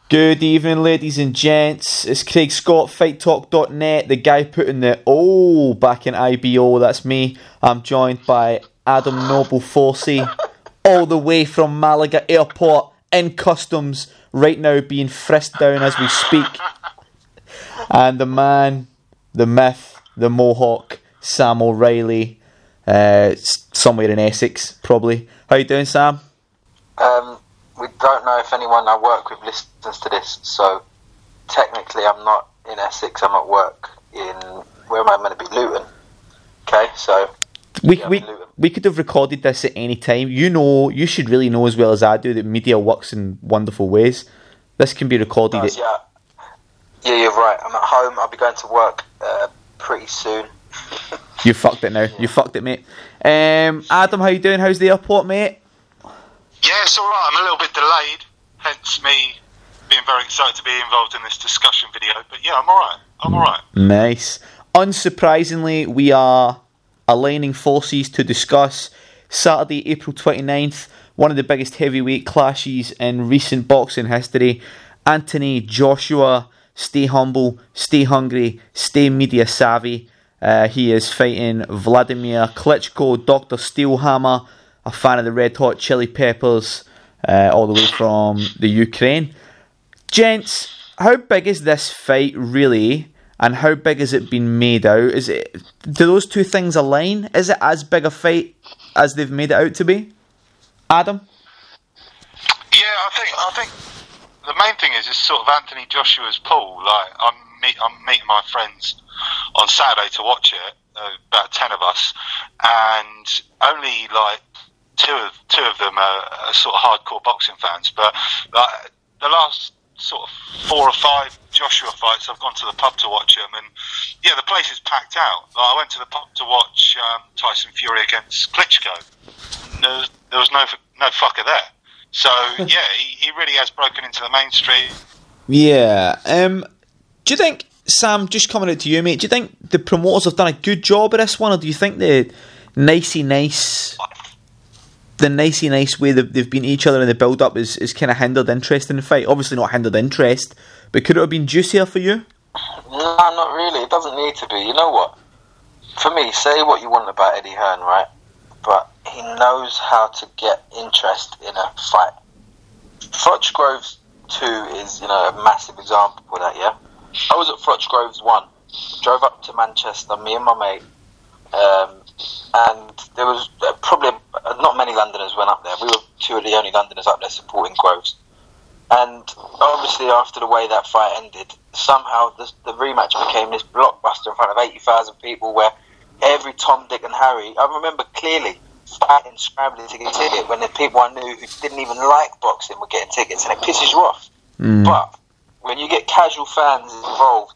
Good evening, ladies and gents. It's Craig Scott, FightTalk.net, the guy putting the O back in IBO. That's me. I'm joined by Adam Noble Forsey, all the way from Malaga Airport in customs, right now being frisked down as we speak. And the man, the myth, the Mohawk, Sam O'Reilly, somewhere in Essex, probably. How you doing, Sam? We don't know if anyone I work with listens to this, so technically I'm not in Essex, I'm at work in, where am I meant to be, Luton. Okay, so we could have recorded this at any time. You should really know as well as I do that media works in wonderful ways. This can be recorded. Yeah, you're right. I'm at home, I'll be going to work pretty soon. You fucked it now. You fucked it, mate. Adam, how you doing? How's the airport, mate? Yeah, it's alright. I'm a little bit delayed, hence me being very excited to be involved in this discussion video. But yeah, I'm alright. Nice. Unsurprisingly, we are aligning forces to discuss Saturday, April 29th, one of the biggest heavyweight clashes in recent boxing history. Anthony Joshua, stay humble, stay hungry, stay media savvy. He is fighting Wladimir Klitschko, Dr. Steelhammer, a fan of the Red Hot Chili Peppers, all the way from the Ukraine. Gents, how big is this fight really, and how big has it been made out? Do those two things align? Is it as big a fight as they've made it out to be? Adam? Yeah, I think the main thing is sort of Anthony Joshua's pull. Like, I'm meeting my friends on Saturday to watch it, about 10 of us, and only like two of them are sort of hardcore boxing fans. But like, the last sort of 4 or 5 Joshua fights, I've gone to the pub to watch them, and yeah, the place is packed out. Like, I went to the pub to watch Tyson Fury against Klitschko. There was no fucker there. So yeah, he really has broken into the mainstream. Yeah. Do you think, Sam, just coming out to you, mate, do you think the promoters have done a good job of this one, or do you think the nicey nice way they've been each other in the build-up is kind of hindered interest in the fight? Obviously not hindered interest, but could it have been juicier for you? No, not really. It doesn't need to be. You know what? For me, say what you want about Eddie Hearn, right? But he knows how to get interest in a fight. Froch Groves 2 is, a massive example of that, yeah? I was at Froch Groves 1, drove up to Manchester, me and my mate, and there was probably not many Londoners went up there. We were 2 of the only Londoners up there supporting Groves. And obviously after the way that fight ended, somehow the rematch became this blockbuster in front of 80,000 people where every Tom, Dick and Harry, I remember clearly fighting, scrambling to get a ticket when the people I knew who didn't even like boxing were getting tickets, and it pisses you off. But when you get casual fans involved,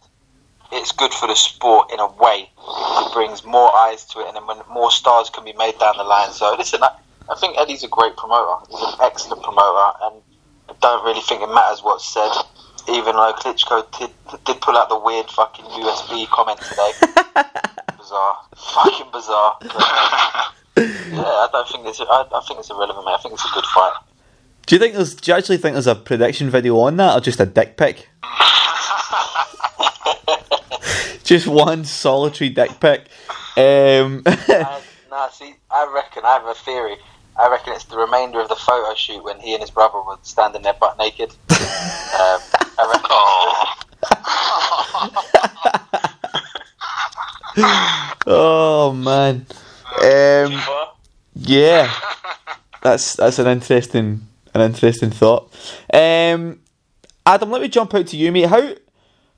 it's good for the sport in a way. It brings more eyes to it, and then when more stars can be made down the line. So listen, I think Eddie's a great promoter. He's an excellent promoter, and I don't really think it matters what's said, even though Klitschko did pull out the weird fucking USB comment today. Bizarre. Fucking bizarre. But, yeah, I think it's irrelevant, mate. I think it's a good fight. Do you actually think there's a prediction video on that, or just a dick pic? Just one solitary dick pic. See, I have a theory. I reckon it's the remainder of the photo shoot when he and his brother were standing there butt naked. I reckon. Oh man. Yeah. That's an interesting thought. Adam, let me jump out to you, mate.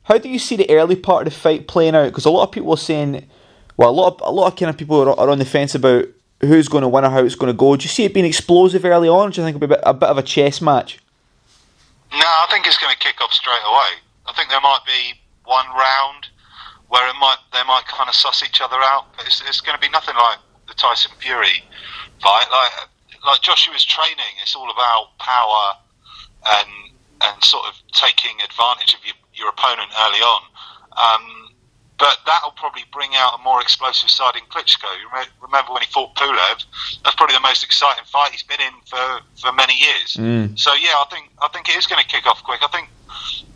How do you see the early part of the fight playing out? Because a lot of people are saying, well, a lot of kind of people are on the fence about who's going to win or how it's going to go. Do you see it being explosive early on, or do you think it'll be a bit of a chess match? No, I think it's going to kick off straight away. I think there might be one round where they might kind of suss each other out, but it's going to be nothing like the Tyson Fury fight. Like Joshua's training, it's all about power and sort of taking advantage of your opponent early on. But that'll probably bring out a more explosive side in Klitschko. You remember when he fought Pulev? That's probably the most exciting fight he's been in for many years. So yeah, I think it is going to kick off quick. I think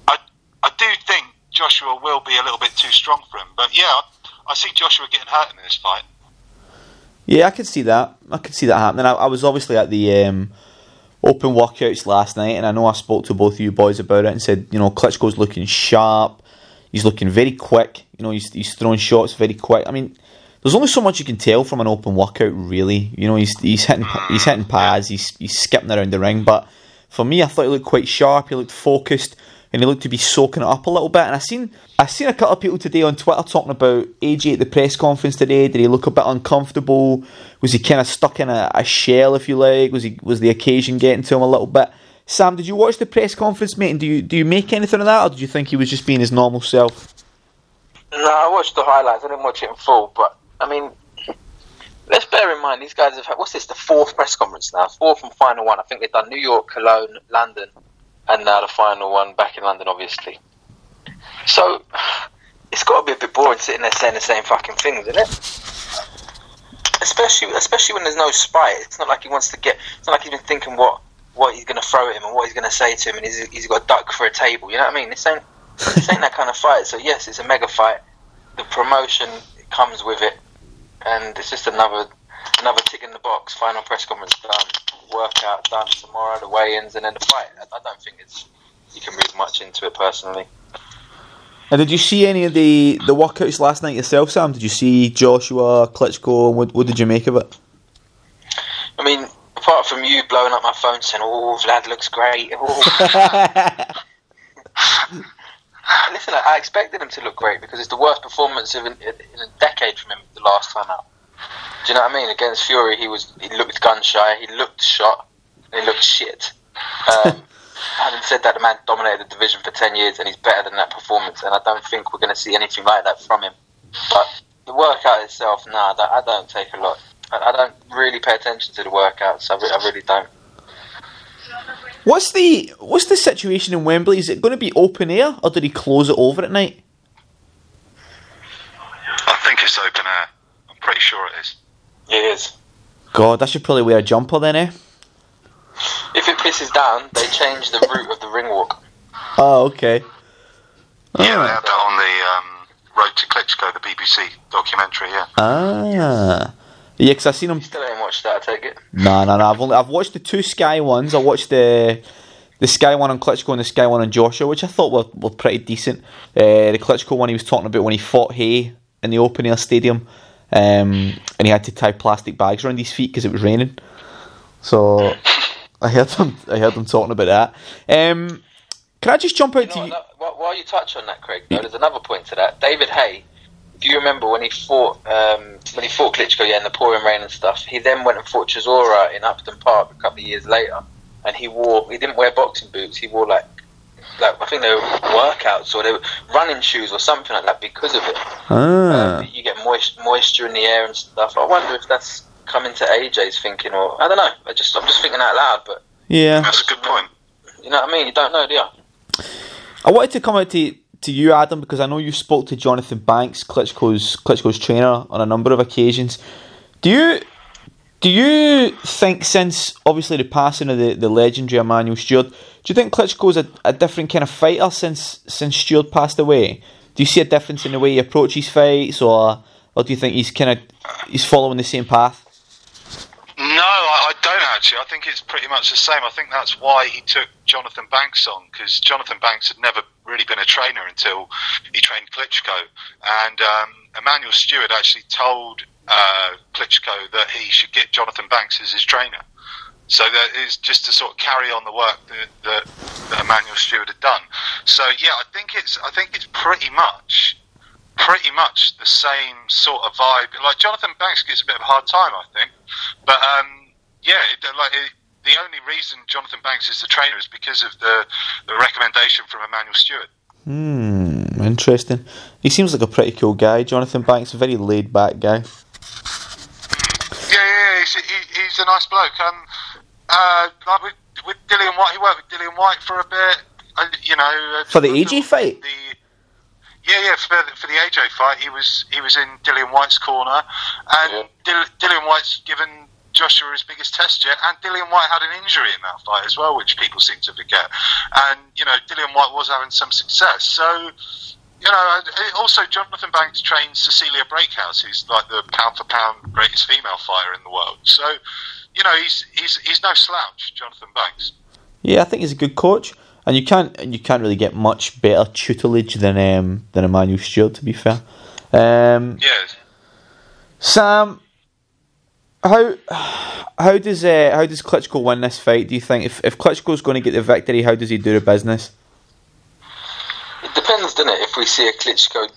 I do think Joshua will be a little bit too strong for him. But yeah, I see Joshua getting hurt in this fight. Yeah, I could see that. Happening. I was obviously at the open workouts last night, and I know I spoke to both of you boys about it and said, you know, Klitschko's looking sharp. He's looking very quick. You know, he's throwing shots very quick. I mean, there's only so much you can tell from an open workout, really. You know, he's hitting pads, he's skipping around the ring. But for me, I thought he looked quite sharp. He looked focused, and he looked to be soaking it up a little bit. And I seen a couple of people today on Twitter talking about AJ at the press conference today. Did he look a bit uncomfortable? Was he kind of stuck in a shell, if you like? Was the occasion getting to him a little bit? Sam, did you watch the press conference, mate? And do you make anything of that, or did you think he was just being his normal self? No, I watched the highlights. I didn't watch it in full, but I mean, let's bear in mind these guys have had, what's this, the fourth press conference now? Fourth and final one. I think they've done New York, Cologne, London, and now the final one back in London, obviously. So it's got to be a bit boring sitting there saying the same fucking things, isn't it? Especially when there's no spite. It's not like he wants to get. It's not like he's been thinking what he's going to throw at him and what he's going to say to him, and he's got a duck for a table. You know what I mean? This ain't that kind of fight. So yes, it's a mega fight. The promotion comes with it, and it's just another tick in the box. Final press conference done, workout done tomorrow, the weigh-ins, and then the fight. I don't think you can read much into it personally. And did you see any of the workouts last night yourself, Sam? Did you see Joshua, Klitschko? What did you make of it? I mean, apart from you blowing up my phone saying, "Oh, Vlad looks great." Oh. Listen, I expected him to look great because it's the worst performance in a decade from him the last time out. Do you know what I mean? Against Fury, he looked gun shy, he looked shot, and he looked shit. Having said that, the man dominated the division for 10 years and he's better than that performance, and I don't think we're going to see anything like that from him. But the workout itself, I don't take a lot. I don't really pay attention to the workouts. I really don't. What's the situation in Wembley? Is it going to be open air, or did he close it over at night? I think it's open air. I'm pretty sure it is. It is. God, I should probably wear a jumper then, eh? If it pisses down, they change the route of the ring walk. Oh, okay. Yeah, they had that on the Road to Klitschko, the BBC documentary, yeah. Ah. Yeah, because I seen him. You still ain't watched that, I take it? No. I've watched the two Sky ones. I watched the Sky one on Klitschko and the Sky one on Joshua, which I thought were pretty decent. The Klitschko one he was talking about when he fought Hay in the open air stadium, and he had to tie plastic bags around his feet because it was raining. So I heard them talking about that. Can I just jump out to you? While you touch on that, Craig, there's another point to that. David Hay. Do you remember when he fought Klitschko, in the pouring rain and stuff? He then went and fought Chisora in Upton Park a couple of years later, and he didn't wear boxing boots. He wore like I think they were workouts or they were running shoes or something like that because of it. You get moisture in the air and stuff. I wonder if that's coming to AJ's thinking, or I don't know. I'm just thinking out loud, but yeah, that's a good point. You know what I mean? You don't know, do you? I wanted to come out to you, Adam, because I know you spoke to Jonathan Banks, Klitschko's trainer, on a number of occasions. Do you think, since obviously the passing of the legendary Emmanuel Stewart, do you think Klitschko's a different kind of fighter since Stewart passed away? Do you see a difference in the way he approaches fights, or do you think he's following the same path? No, I don't actually. I think it's pretty much the same. I think that's why he took Jonathan Banks on, because Jonathan Banks had never really been a trainer until he trained Klitschko. And Emmanuel Stewart actually told Klitschko that he should get Jonathan Banks as his trainer. So that is just to sort of carry on the work that Emmanuel Stewart had done. So yeah, I think it's pretty much the same sort of vibe. Like Jonathan Banks gets a bit of a hard time, I think, but the only reason Jonathan Banks is the trainer is because of the recommendation from Emmanuel Stewart. Interesting. He seems like a pretty cool guy, Jonathan Banks, a very laid back guy. Yeah, he's a nice bloke. Like with Dillian White, he worked with Dillian White for a bit. For the AJ fight. Yeah, for the AJ fight, he was in Dillian White's corner, and Dillian White's given Joshua his biggest test yet, and Dillian Whyte had an injury in that fight as well, which people seem to forget. And, you know, Dillian Whyte was having some success. So, you know, also Jonathan Banks trains Cecilia Breakhouse, who's like the pound-for-pound greatest female fighter in the world. So, you know, he's no slouch, Jonathan Banks. Yeah, I think he's a good coach, and you can't really get much better tutelage than Emmanuel Stewart, to be fair. Yes. Sam, how does Klitschko win this fight? Do you think if Klitschko's going to get the victory, how does he do the business? It depends, doesn't it? If we see a Klitschko,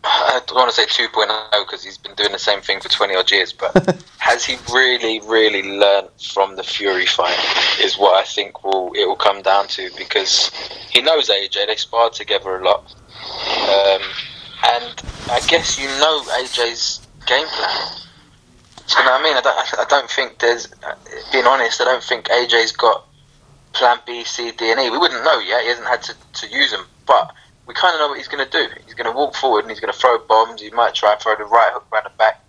I don't want to say 2.0 because he's been doing the same thing for 20 odd years, but has he really learned from the Fury fight? Is what I think it will come down to, because he knows AJ. They sparred together a lot, and I guess you know AJ's game plan. Do you know what I mean? I don't think there's, being honest, I don't think AJ's got plan B, C, D and E. We wouldn't know yet. He hasn't had to use them, but we kind of know what he's going to do. He's going to walk forward and he's going to throw bombs. He might try and throw the right hook around the back.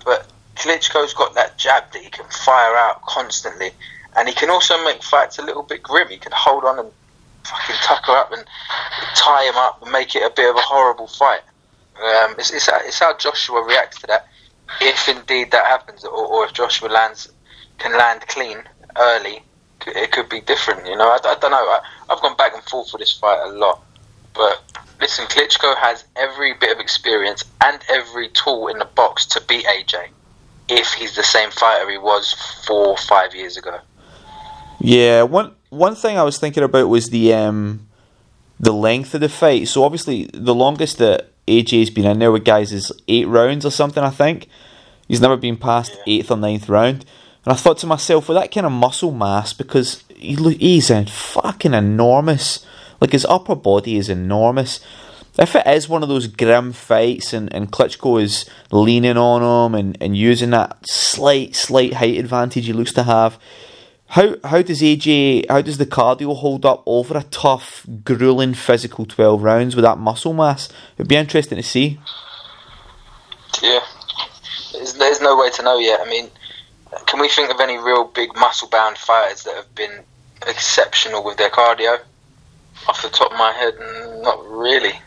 But Klitschko's got that jab that he can fire out constantly. And he can also make fights a little bit grim. He can hold on and fucking tuck her up and tie him up and make it a bit of a horrible fight. It's how Joshua reacts to that. If indeed that happens, or if Joshua can land clean early, it could be different. You know, I don't know. I've gone back and forth for this fight a lot. But listen, Klitschko has every bit of experience and every tool in the box to beat AJ if he's the same fighter he was 4 or 5 years ago. Yeah, one thing I was thinking about was the length of the fight. So obviously the longest that AJ's been in there with guys is 8 rounds or something, I think. He's never been past 8th or 9th round. And I thought to myself, with that kind of muscle mass, because he's fucking enormous. Like, his upper body is enormous. If it is one of those grim fights and Klitschko is leaning on him and using that slight height advantage he looks to have, how does the cardio hold up over a tough, grueling, physical 12 rounds with that muscle mass? It'd be interesting to see. Yeah. There's no way to know yet. I mean, can we think of any real big muscle-bound fighters that have been exceptional with their cardio? Off the top of my head, not really.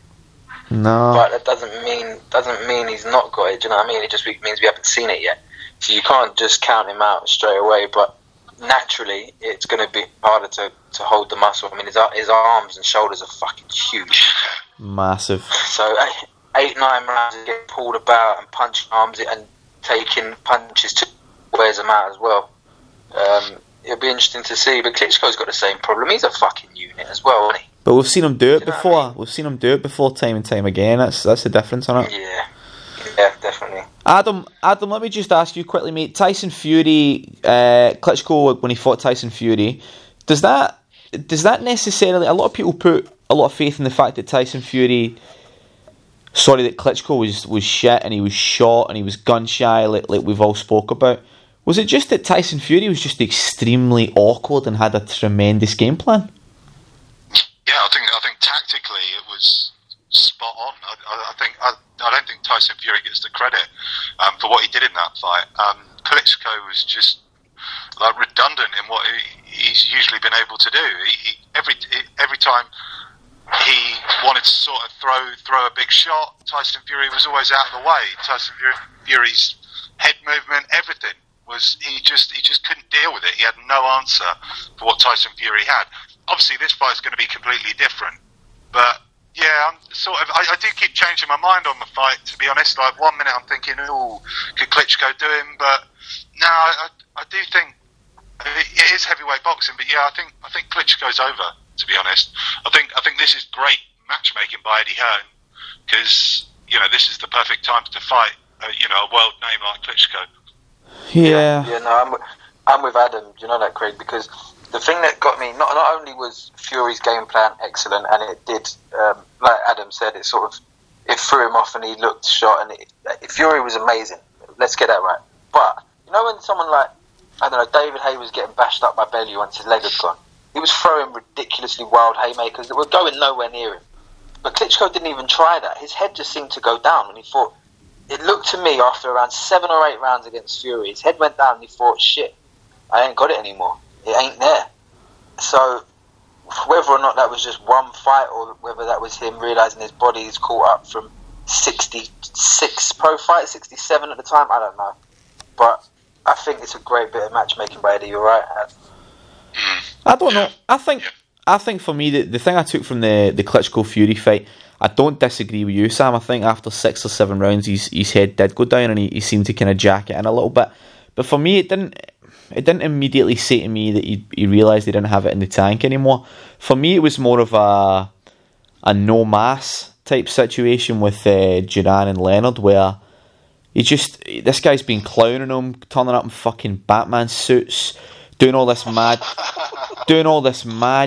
No. But that doesn't mean he's not got it. Do you know what I mean? It just means we haven't seen it yet. So you can't just count him out straight away. But naturally, it's going to be harder to hold the muscle. I mean, his arms and shoulders are fucking huge. Massive. So 8-9 rounds of getting pulled about and punching arms and taking punches to wears them out as well. It'll be interesting to see, but Klitschko's got the same problem. He's a fucking unit as well, isn't he? But we've seen him do it before. What I mean? We've seen him do it before, time and time again. That's the difference on it. Yeah, definitely. Adam, let me just ask you quickly, mate. Tyson Fury, Klitschko, when he fought Tyson Fury, does that necessarily? A lot of people put a lot of faith in the fact that Tyson Fury, that Klitschko was shit and he was shot and he was gun shy, like we've all spoke about. Was it just that Tyson Fury was just extremely awkward and had a tremendous game plan? Yeah, I think tactically it was spot on. I don't think Tyson Fury gets the credit for what he did in that fight. Klitschko was just like redundant in what he's usually been able to do. Every time he wanted to sort of throw a big shot, Tyson Fury was always out of the way. Tyson Fury's head movement, everything. He just couldn't deal with it. He had no answer for what Tyson Fury had. Obviously, this fight's going to be completely different. But yeah, I do keep changing my mind on the fight. To be honest, like 1 minute I'm thinking, "Oh, could Klitschko do him?" But no, I do think it is heavyweight boxing. But yeah, I think Klitschko's over. To be honest, I think this is great matchmaking by Eddie Hearn, because this is the perfect time to fight a world name like Klitschko. Yeah. Yeah, no, I'm with Adam. Do you know that, Craig? Because the thing that got me, not only was Fury's game plan excellent, and it did, like Adam said, it threw him off and he looked shot, and Fury was amazing. Let's get that right. But when someone like, I don't know, David Haye was getting bashed up by Bellew once his leg had gone, he was throwing ridiculously wild haymakers that were going nowhere near him. But Klitschko didn't even try that. His head just seemed to go down, and he thought, it looked to me after around 7 or 8 rounds against Fury, his head went down and he thought, shit, I ain't got it anymore. It ain't there. So whether or not that was just one fight or whether that was him realising his body is caught up from 66 pro fights, 67 at the time, I don't know. But I think it's a great bit of matchmaking by Eddie, you're right. I don't know. I think for me, the thing I took from the Klitschko Fury fight, I don't disagree with you, Sam. I think after 6 or 7 rounds, his head did go down and he seemed to kind of jack it in a little bit. But for me, it didn't immediately say to me that he realised he didn't have it in the tank anymore. For me, it was more of a no mass type situation with Duran and Leonard, where this guy's been clowning him, turning up in fucking Batman suits, doing all this mad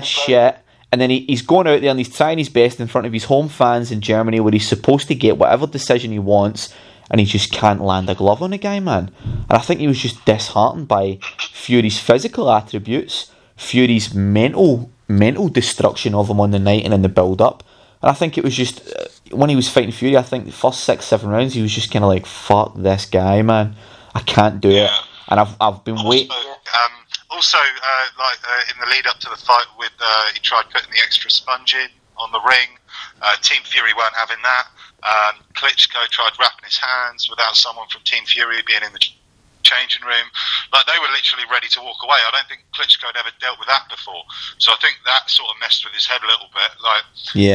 shit, and then he's going out there and he's trying his best in front of his home fans in Germany, where he's supposed to get whatever decision he wants, and he just can't land a glove on a guy, man. And I think he was just disheartened by Fury's physical attributes, Fury's mental destruction of him on the night and in the build-up. And I think it was just, when he was fighting Fury, I think the first 6-7 rounds, he was just kind of like, fuck this guy, man. I can't do it. And I've been waiting. Also, in the lead up to the fight, he tried putting the extra sponge in on the ring. Team Fury weren't having that. Klitschko tried wrapping his hands without someone from Team Fury being in the changing room. Like, they were literally ready to walk away. I don't think Klitschko had ever dealt with that before. So I think that sort of messed with his head a little bit. Like,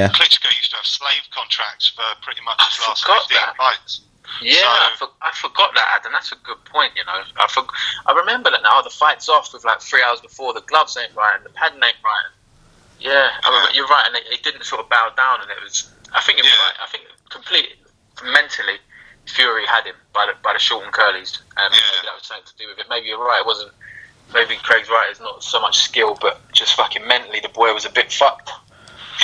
Klitschko used to have slave contracts for pretty much his last 15 fights. Yeah, so, I forgot that, Adam. That's a good point, you know. I remember that now. The fight's off with like 3 hours before. The gloves ain't right and the padding ain't right. Yeah, you're right. And it didn't sort of bow down, and it was. I think you're right. I think completely mentally, Fury had him by the short and curlies. Maybe that was something to do with it. Maybe you're right. It wasn't. Maybe Craig's right. It's not so much skill, but just fucking mentally, the boy was a bit fucked.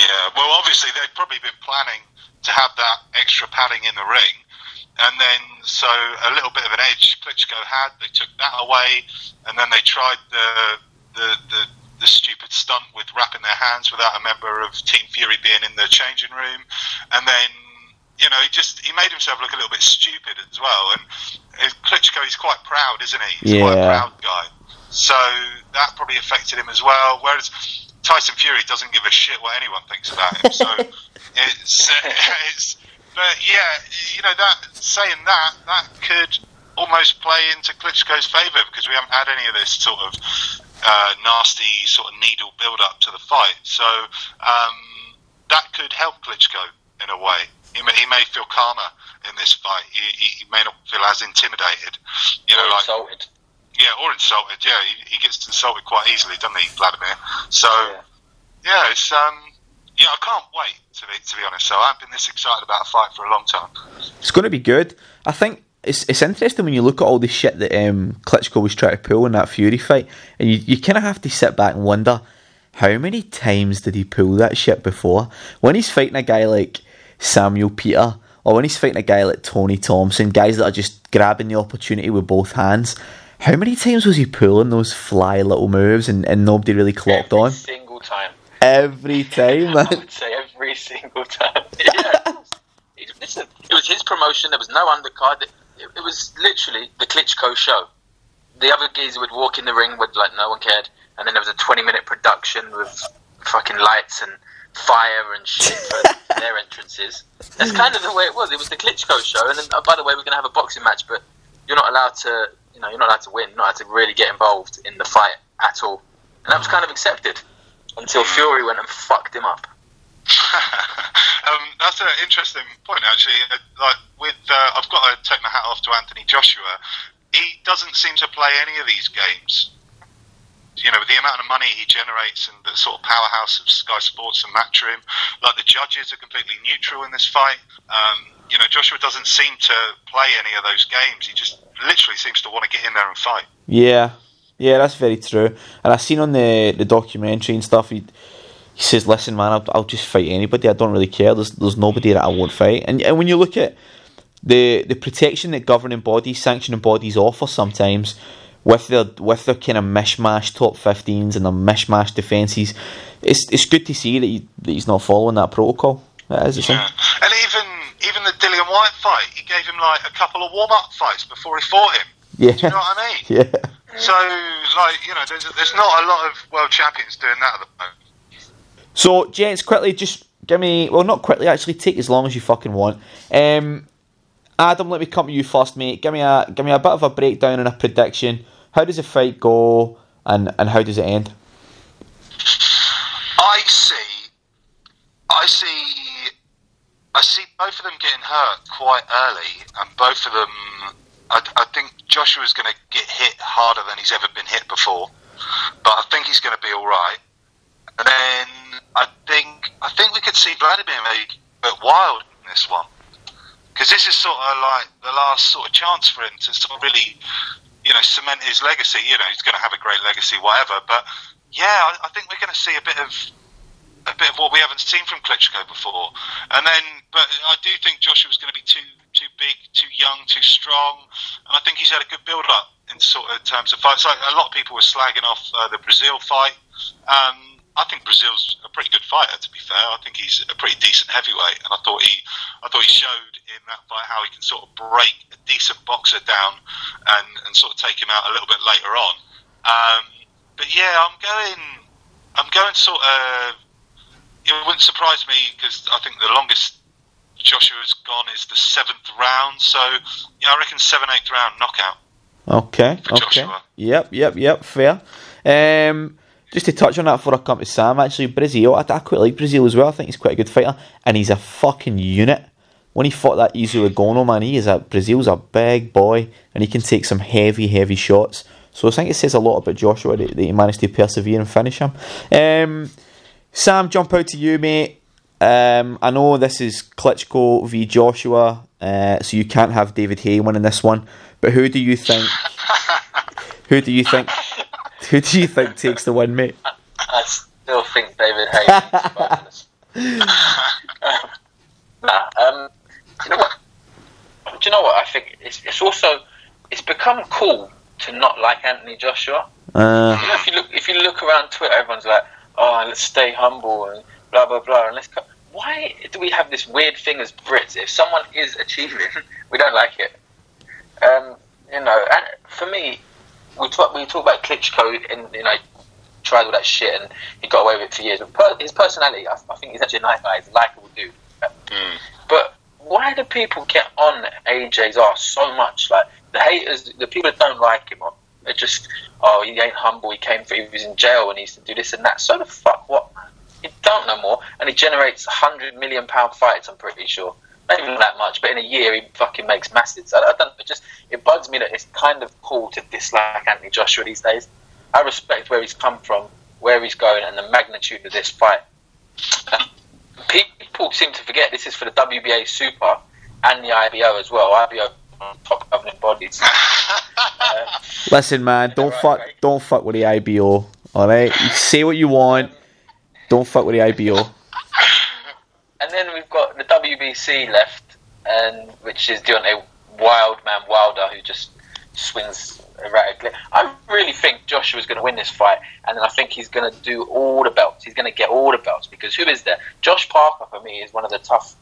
Yeah. Well, obviously they'd probably been planning to have that extra padding in the ring. And then, so a little bit of an edge Klitschko had, they took that away, and then they tried the stupid stunt with wrapping their hands without a member of Team Fury being in the changing room, and then, you know, he made himself look a little bit stupid as well. And Klitschko, he's quite proud, isn't he? He's quite a proud guy, so that probably affected him as well. Whereas Tyson Fury doesn't give a shit what anyone thinks about him, so it's. But yeah, you know, that could almost play into Klitschko's favour, because we haven't had any of this sort of nasty sort of needle build-up to the fight. So that could help Klitschko in a way. He may feel calmer in this fight. He may not feel as intimidated. You know, insulted. Yeah, or insulted. Yeah, he gets insulted quite easily, doesn't he, Wladimir? So yeah, it's yeah, I can't wait, to be honest. So I've been this excited about a fight for a long time. It's going to be good. I think it's interesting when you look at all the shit that Klitschko was trying to pull in that Fury fight, and you kind of have to sit back and wonder, how many times did he pull that shit before? When he's fighting a guy like Samuel Peter, or when he's fighting a guy like Tony Thompson, guys that are just grabbing the opportunity with both hands, how many times was he pulling those fly little moves and nobody really clocked on? Every single time. Every time, man. I would say every single time. Yeah. Listen, it was his promotion. There was no undercard. It was literally the Klitschko show. The other geezer would walk in the ring with like no one cared, and then there was a 20-minute production with fucking lights and fire and shit for their entrances. That's kind of the way it was. It was the Klitschko show, and then by the way, we're gonna have a boxing match, but you're not allowed to. You know, you're not allowed to win. You're not allowed to really get involved in the fight at all, and that was kind of accepted. Until Fury went and fucked him up. That's an interesting point, actually. I've got to take my hat off to Anthony Joshua. He doesn't seem to play any of these games. You know, with the amount of money he generates and the sort of powerhouse of Sky Sports and Matchroom, like the judges are completely neutral in this fight. You know, Joshua doesn't seem to play any of those games. He just literally seems to want to get in there and fight. Yeah, that's very true. And I seen on the documentary and stuff, he says, "Listen, man, I'll just fight anybody. I don't really care. There's nobody that I won't fight." And when you look at the protection that governing bodies, sanctioning bodies offer sometimes, with their kind of mishmash top 15s and their mishmash defences, it's good to see that he's not following that protocol. That is, yeah. And even the Dillian White fight, he gave him like a couple of warm-up fights before he fought him. Yeah. Do you know what I mean? Yeah. So, like, you know, there's not a lot of world champions doing that at the moment. So, gents, quickly, just give me... Well, not quickly, actually, take as long as you fucking want. Adam, let me come to you first, mate. Give me a bit of a breakdown and a prediction. How does the fight go, and how does it end? I see both of them getting hurt quite early, and both of them, I think Joshua's going to get hit harder than he's ever been hit before, but I think he's going to be all right. And then I think we could see Wladimir maybe a bit wild in this one, because this is sort of like the last sort of chance for him to sort of really, you know, cement his legacy. You know, he's going to have a great legacy, whatever. But yeah, I think we're going to see a bit of what we haven't seen from Klitschko before. And then, but I do think Joshua's going to be too big, too young, too strong. And I think he's had a good build-up in sort of terms of fights. Like, a lot of people were slagging off the Brazil fight. I think Brazil's a pretty good fighter, to be fair. I think he's a pretty decent heavyweight, and I thought he showed in that fight how he can sort of break a decent boxer down and sort of take him out a little bit later on. But yeah, I'm going sort of. It wouldn't surprise me, because I think the longest Joshua's gone is the 7th round. So yeah, I reckon 7th-8th round knockout. Okay. Joshua. Yep. Fair. Just to touch on that before I come to Sam, actually, Brazil, I quite like Brazil as well. I think he's quite a good fighter, and he's a fucking unit. When he fought that Izu Agono, man, Brazil's a big boy, and he can take some heavy shots. So I think it says a lot about Joshua that he managed to persevere and finish him. Sam, jump out to you, mate. I know this is Klitschko v Joshua, so you can't have David Haye winning this one. But who do you think? Who do you think takes the win, mate? I still think David Haye needs do you know what? I think it's become cool to not like Anthony Joshua. You know, if you look around Twitter, everyone's like, "Oh, let's stay humble and blah blah blah." And why do we have this weird thing as Brits? If someone is achieving, we don't like it. You know, and for me, we talk about Klitschko, and you know, tried all that shit, and he got away with it for years. But his personality, I think he's actually a nice guy. He's a likable dude. But why do people get on AJ's arse so much? Like, the haters, the people that don't like him, are just, oh, he ain't humble. He was in jail and he used to do this and that. So the fuck what? He don't no more, and he generates £100 million fights. I'm pretty sure. Not even that much, but in a year he fucking makes massive. I don't. It bugs me that it's kind of cool to dislike Anthony Joshua these days. I respect where he's come from, where he's going, and the magnitude of this fight. People seem to forget this is for the WBA Super and the IBO as well. IBO top governing bodies. Listen, man, don't fuck with the IBO. All right, you say what you want. Don't fuck with the IBO. And then we've got the WBC left, and which is Deontay Wilder, who just swings erratically. I really think Joshua's going to win this fight, and then I think he's going to do all the belts. He's going to get all the belts, because who is there? Josh Parker, for me, is one of the tough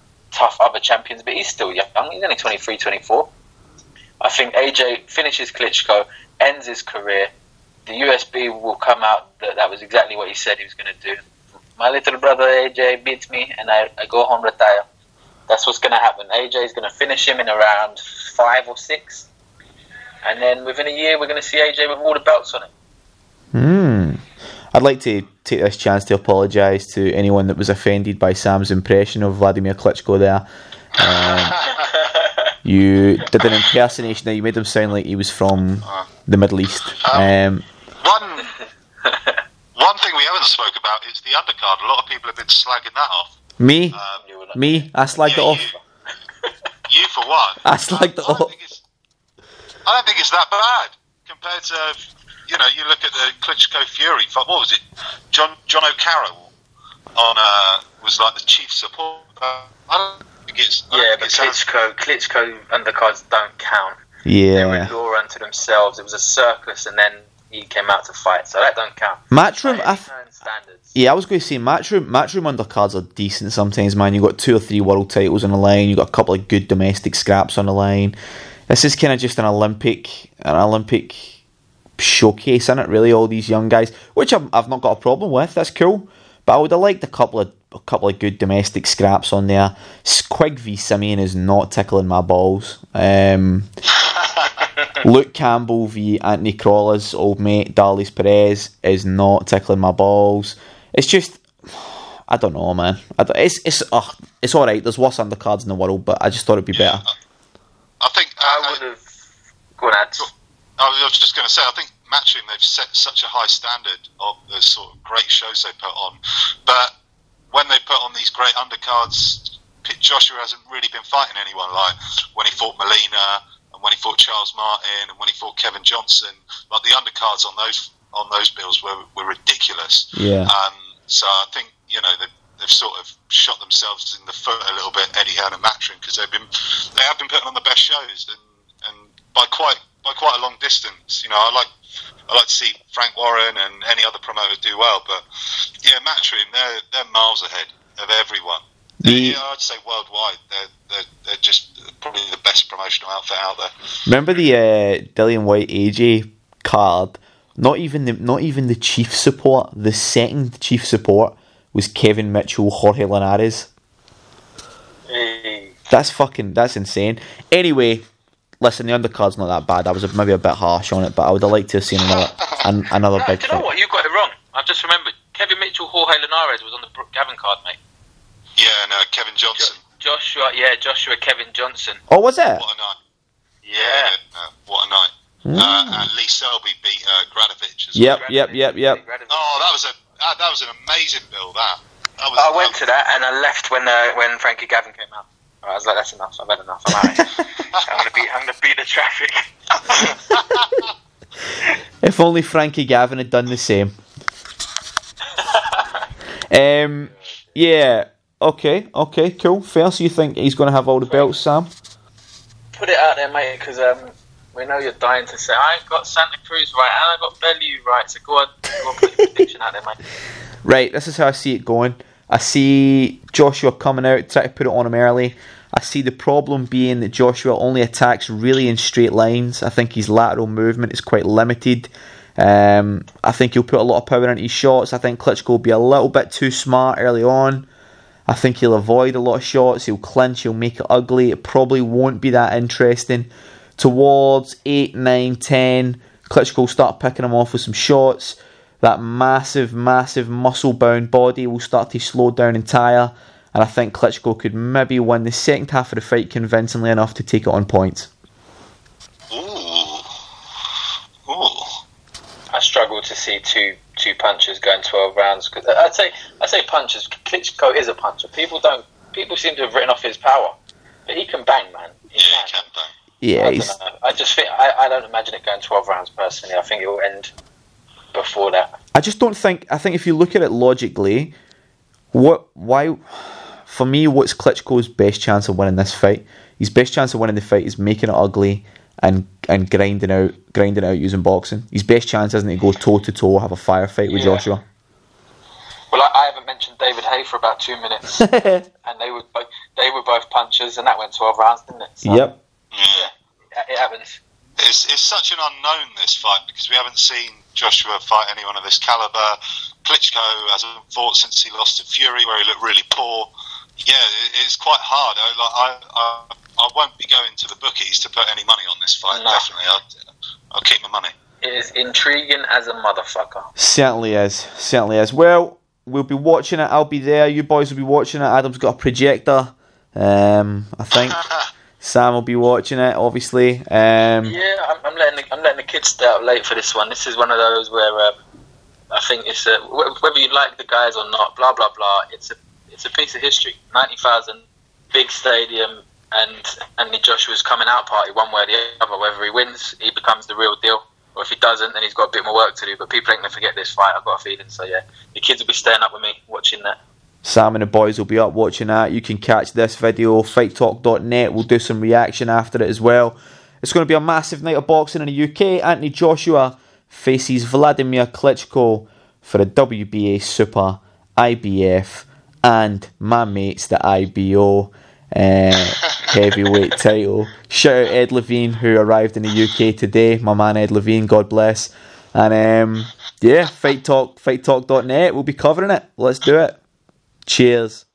other champions, but he's still young. He's only 23, 24. I think AJ finishes Klitschko, ends his career. The USB will come out that was exactly what he said he was going to do. My little brother AJ beats me, and I go home, retire. That's what's going to happen. AJ is going to finish him in around 5 or 6. And then within a year, we're going to see AJ with all the belts on it. I'd like to take this chance to apologise to anyone that was offended by Sam's impression of Wladimir Klitschko there. You did an impersonation there. You made him sound like he was from the Middle East. One thing we haven't spoke about is the undercard. A lot of people have been slagging that off. Me? I slagged it off. You for what? I slagged it off. I don't think it's that bad compared to, you know, you look at the Klitschko Fury. What was it? John O'Carroll was like the chief support. I don't think it's. But Klitschko undercards don't count. Yeah. They were a law unto themselves. It was a circus, and then he came out to fight, so that don't count. Matchroom, standards. yeah, I was going to say matchroom undercards are decent sometimes, man. You got 2 or 3 world titles on the line. You got a couple of good domestic scraps on the line. This is kind of just an Olympic showcase, isn't it? Really, all these young guys, which I've not got a problem with. That's cool, but I would have liked a couple of good domestic scraps on there. Squig v Simeon is not tickling my balls. Luke Campbell v Anthony Crawler's old mate Darlis Perez is not tickling my balls. It's just, I don't know, man. It's all right. There's worse undercards in the world, but I just thought it'd be better. I think I would have. Go on, Ads. I was just going to say, I think Matchroom, they've set such a high standard of the sort of great shows they put on, but when they put on these great undercards, Joshua hasn't really been fighting anyone, like when he fought Molina and when he fought Charles Martin and when he fought Kevin Johnson. Like the undercards on those bills were ridiculous. Yeah. So I think they've sort of shot themselves in the foot a little bit, Eddie Hearn and Matchroom, because they have been putting on the best shows and by quite a long distance. I like to see Frank Warren and any other promoter do well, but yeah, Matchroom, they're miles ahead of everyone. I'd say worldwide, they're just probably the best promotional outfit out there. Remember the Dillian White AJ card? Not even the chief support. The second chief support was Kevin Mitchell, Jorge Linares. Hey. That's insane. Anyway, listen, the undercard's not that bad. I was maybe a bit harsh on it, but I would have liked to have seen another big do you know what? You got it wrong. I've just remembered. Kevin Mitchell, Jorge Linares was on the Gavin card, mate. Yeah, no, Kevin Johnson. Joshua, Kevin Johnson. Oh, was it? What a night. Yeah. What a night. And Lee Selby beat Gradovic as well. Yep. Oh, that was an amazing bill, I went to that and I left when Frankie Gavin came out. I was like, that's enough. I've had enough. I'm out. I'm gonna beat the traffic. If only Frankie Gavin had done the same. Yeah. Okay, cool. Fair. So you think he's going to have all the belts, Sam? Put it out there, mate, because we know you're dying to say, I got Santa Cruz right and I got Bellew right, so go on put your prediction out there, mate. Right, this is how I see it going. I see Joshua coming out, try to put it on him early. I see the problem being that Joshua only attacks really in straight lines. I think his lateral movement is quite limited. I think he'll put a lot of power into his shots. I think Klitschko will be a little bit too smart early on. I think he'll avoid a lot of shots. He'll clinch. He'll make it ugly. It probably won't be that interesting. Towards 8, 9, 10, Klitschko will start picking him off with some shots. That massive muscle-bound body will start to slow down and tire. And I think Klitschko could maybe win the second half of the fight convincingly enough to take it on points. Ooh. I struggle to see two punchers going 12 rounds. Cause I say punchers. Klitschko is a puncher. People seem to have written off his power, but he can bang, man. He can bang. Yeah, I just think I don't imagine it going 12 rounds personally. I think it will end before that. I just don't think. I think if you look at it logically, for me, what's Klitschko's best chance of winning this fight? His best chance of winning the fight is making it ugly and grinding out using boxing. His best chance isn't to go toe to toe, have a firefight with Joshua. Well, I haven't mentioned David Hay for about 2 minutes, and they were both punchers, and that went 12 rounds, didn't it? So, yep. Yeah, it happens. It's such an unknown, this fight, because we haven't seen Joshua fight anyone of this caliber. Klitschko hasn't fought since he lost to Fury, where he looked really poor. Yeah, it's quite hard. I won't be going to the bookies to put any money on this fight. No. Definitely, I'll keep my money. It is intriguing as a motherfucker. Certainly is. Well, we'll be watching it. I'll be there. You boys will be watching it. Adam's got a projector. I think Sam will be watching it. Obviously. I'm letting the kids stay out late for this one. This is one of those where I think it's whether you like the guys or not. Blah blah blah. It's a piece of history. 90,000, big stadium. And Anthony Joshua's coming out party one way or the other. Whether he wins, he becomes the real deal. Or if he doesn't, then he's got a bit more work to do. But people ain't going to forget this fight, I've got a feeling. So yeah, the kids will be staying up with me, watching that. Sam and the boys will be up watching that. You can catch this video, fighttalk.net. We'll do some reaction after it as well. It's going to be a massive night of boxing in the UK. Anthony Joshua faces Wladimir Klitschko for a WBA Super, IBF, and my mates, the IBO heavyweight title. Shout out Ed Levine, who arrived in the UK today. My man Ed Levine, God bless. And yeah, fighttalk.net. We'll be covering it. Let's do it. Cheers.